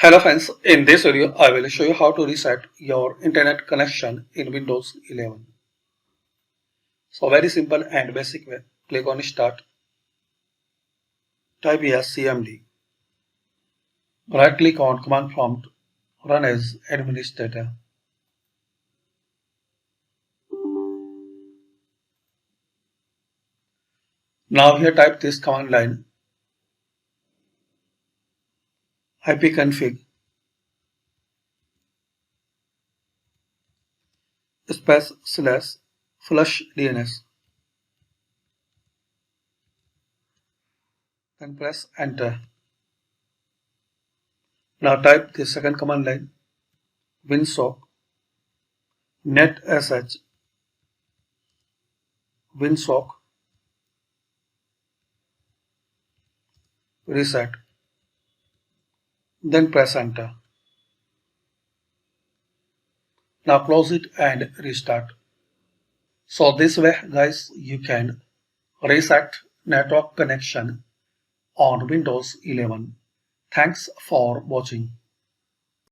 Hello friends, in this video I will show you how to reset your internet connection in Windows 11. So very simple and basic way. Click on start, type here CMD, right click on command prompt, run as administrator. Now here type this command line ipconfig space slash flush DNS, then press enter. Now type the second command line winsock netsh winsock reset, then press enter. Now close it and restart. So this way guys you can reset network connection on Windows 11. Thanks for watching.